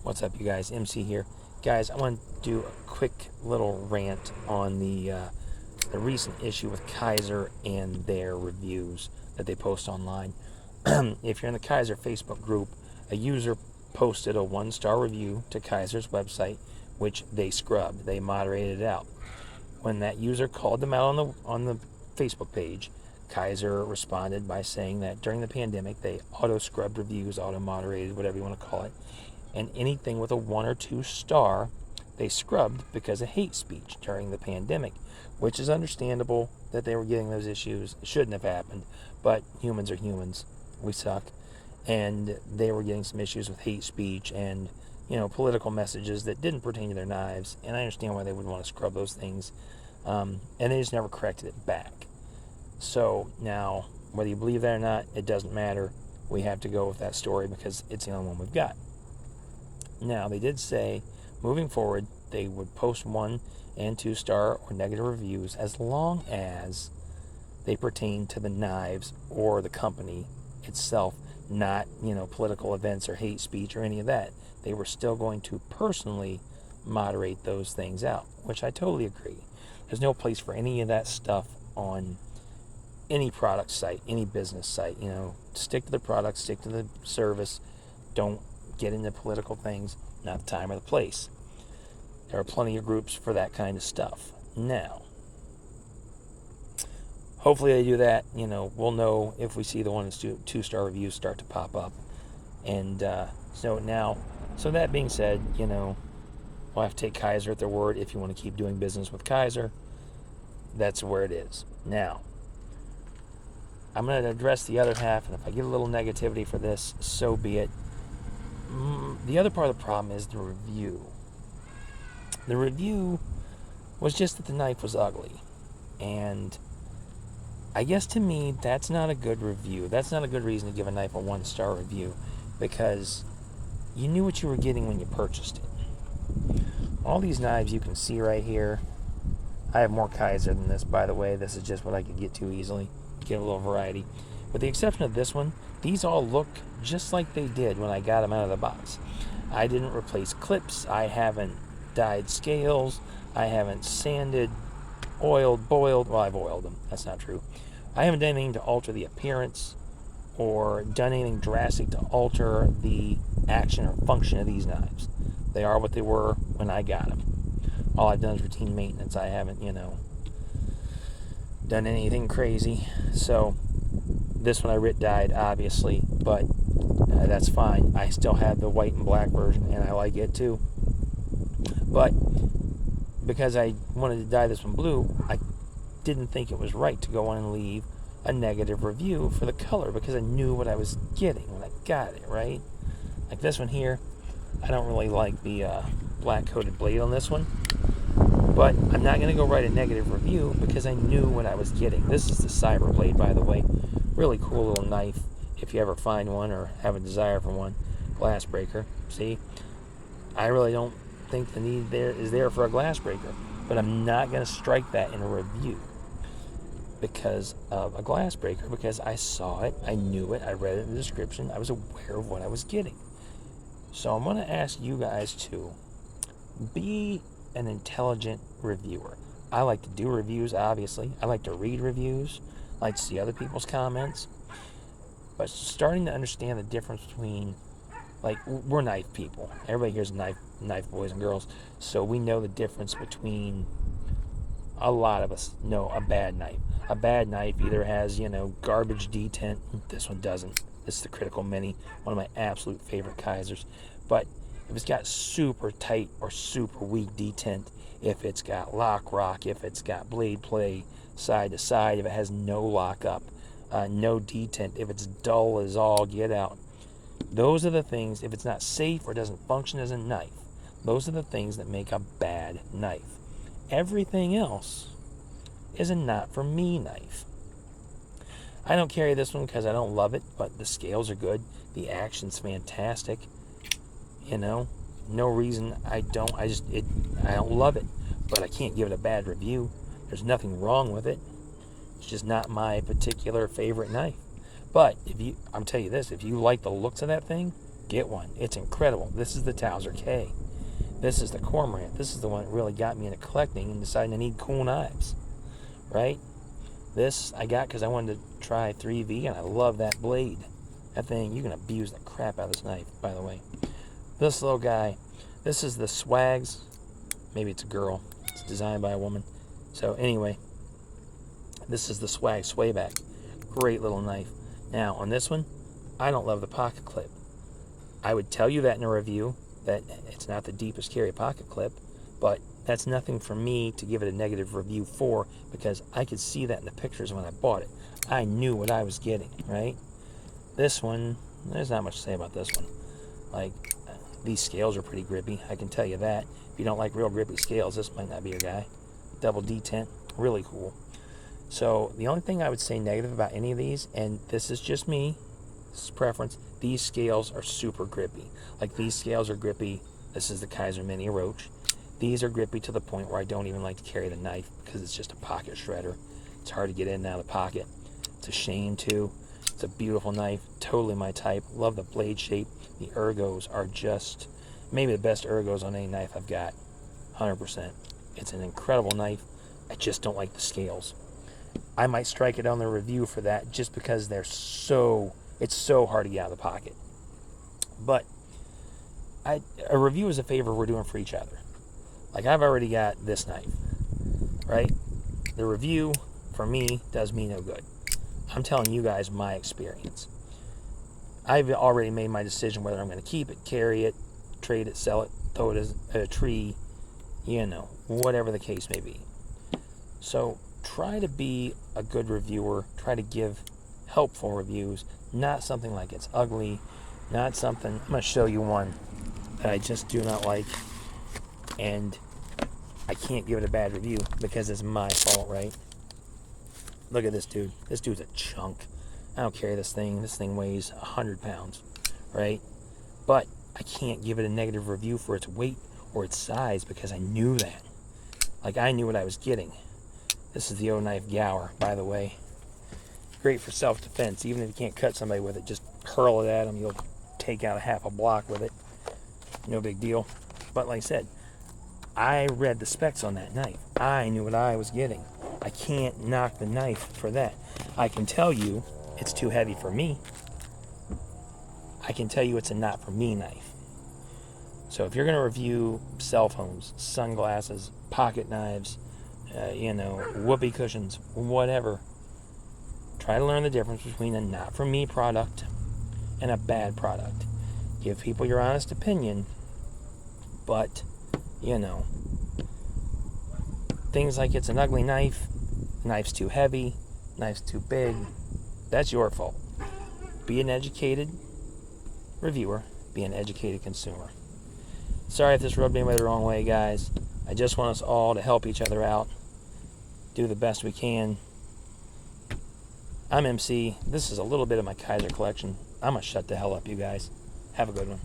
What's up, you guys? MC here. Guys, I want to do a quick little rant on the recent issue with Kizer and their reviews that they post online. If you're in the Kizer Facebook group, a user posted a 1-star review to Kizer's website, which they scrubbed. They moderated it out. When that user called them out on the Facebook page, Kizer responded by saying that during the pandemic, they auto-scrubbed reviews, auto-moderated, whatever you want to call it, and anything with a 1 or 2 star, they scrubbed because of hate speech during the pandemic, which is understandable that they were getting those issues. It shouldn't have happened, but humans are humans. We suck. And they were getting some issues with hate speech and, political messages that didn't pertain to their knives, and I understand why they would want to scrub those things. And they just never corrected it back. So now, whether you believe that or not, it doesn't matter. We have to go with that story because it's the only one we've got. Now, they did say, moving forward, they would post 1 and 2 star or negative reviews as long as they pertain to the knives or the company itself, not, political events or hate speech or any of that. They were still going to personally moderate those things out, which I totally agree. There's no place for any of that stuff on any product site, any business site. Stick to the product, stick to the service. Don't get into political things, not the time or the place. There are plenty of groups for that kind of stuff. Now, hopefully they do that. We'll know if we see the 1 and 2-star reviews start to pop up. And so that being said, we'll have to take Kizer at their word. If you want to keep doing business with Kizer, that's where it is. Now, I'm going to address the other half, and if I get a little negativity for this, so be it. The other part of the problem is the review. The review was just that the knife was ugly. And I guess to me, that's not a good review. That's not a good reason to give a knife a 1-star review, because you knew what you were getting when you purchased it. All these knives you can see right here. I have more Kizer than this, by the way. This is just what I could get to easily. Get a little variety. With the exception of this one, these all look just like they did when I got them out of the box. I didn't replace clips. I haven't dyed scales. I haven't sanded, oiled, boiled. Well, I've oiled them. That's not true. I haven't done anything to alter the appearance or done anything drastic to alter the action or function of these knives. They are what they were when I got them. All I've done is routine maintenance. I haven't, done anything crazy. So this one I dyed, obviously, but that's fine. I still have the white and black version, and I like it too. But because I wanted to dye this one blue, I didn't think it was right to go on and leave a negative review for the color, because I knew what I was getting when I got it, right? Like this one here, I don't really like the black coated blade on this one, but I'm not going to go write a negative review because I knew what I was getting. This is the Cyber blade, by the way. Really cool little knife if you ever find one or have a desire for one. Glass breaker. See? I really don't think the need is there for a glass breaker, but I'm not going to strike that in a review because of a glass breaker, because I saw it, I knew it, I read it in the description, I was aware of what I was getting. So I'm going to ask you guys to be an intelligent reviewer. I like to do reviews, obviously. I like to read reviews. I like to see other people's comments. But starting to understand the difference between, we're knife people. Everybody here's knife boys and girls. So we know the difference between, a lot of us know a bad knife. A bad knife either has, garbage detent. This one doesn't. This is the Critical Mini, one of my absolute favorite Kizers. But if it's got super tight or super weak detent, if it's got lock rock, if it's got blade play side to side, if it has no lockup, no detent, if it's dull as all get out, those are the things, if it's not safe or doesn't function as a knife, those are the things that make a bad knife. Everything else is a not for me knife. I don't carry this one because I don't love it, but the scales are good. The action's fantastic. No reason I don't. I don't love it, but I can't give it a bad review. There's nothing wrong with it. It's just not my particular favorite knife. But I'm telling you this, if you like the looks of that thing, get one. It's incredible. This is the Towser K. This is the Cormorant. This is the one that really got me into collecting and deciding I need cool knives, right? This I got because I wanted to try 3V, and I love that blade. That thing, you can abuse the crap out of this knife, by the way. This little guy, this is the Swags. Maybe it's a girl. It's designed by a woman. So anyway, this is the Swag Swayback. Great little knife. Now, on this one, I don't love the pocket clip. I would tell you that in a review, that it's not the deepest carry pocket clip, but that's nothing for me to give it a negative review for, because I could see that in the pictures when I bought it. I knew what I was getting, right? This one, there's not much to say about this one. Like, these scales are pretty grippy, I can tell you that. If you don't like real grippy scales, this might not be your guy. Double detent, really cool. So the only thing I would say negative about any of these, and this is just me, this is preference, these scales are super grippy. Like, these scales are grippy. This is the Kizer Mini Roach. These are grippy to the point where I don't even like to carry the knife because it's just a pocket shredder. It's hard to get in and out of the pocket. It's a shame too. It's a beautiful knife, totally my type. Love the blade shape. The ergos are just maybe the best ergos on any knife I've got. 100%. It's an incredible knife. I just don't like the scales. I might strike it on the review for that just because it's so hard to get out of the pocket. But a review is a favor we're doing for each other. Like, I've already got this knife, right? The review for me does me no good. I'm telling you guys my experience. I've already made my decision whether I'm going to keep it, carry it, trade it, sell it, throw it as a tree, whatever the case may be. So try to be a good reviewer. Try to give helpful reviews, not something like it's ugly, not something. I'm going to show you one that I just do not like, and I can't give it a bad review because it's my fault, right? Look at this dude. This dude's a chunk. I don't carry this thing. This thing weighs 100 pounds, right? But I can't give it a negative review for its weight or its size because I knew that. Like, I knew what I was getting. This is the O-Knife Gower, by the way. Great for self-defense. Even if you can't cut somebody with it, just hurl it at them. You'll take out a half a block with it. No big deal. But like I said, I read the specs on that knife. I knew what I was getting. I can't knock the knife for that. I can tell you it's too heavy for me. I can tell you it's a not for me knife. So if you're going to review cell phones, sunglasses, pocket knives, whoopee cushions, whatever, try to learn the difference between a not for me product and a bad product. Give people your honest opinion, but things like it's an ugly knife, knife's too heavy, knife's too big, that's your fault. Be an educated reviewer, be an educated consumer. Sorry if this rubbed anybody the wrong way, guys. I just want us all to help each other out, do the best we can. I'm MC. This is a little bit of my Kizer collection. I'm going to shut the hell up, you guys. Have a good one.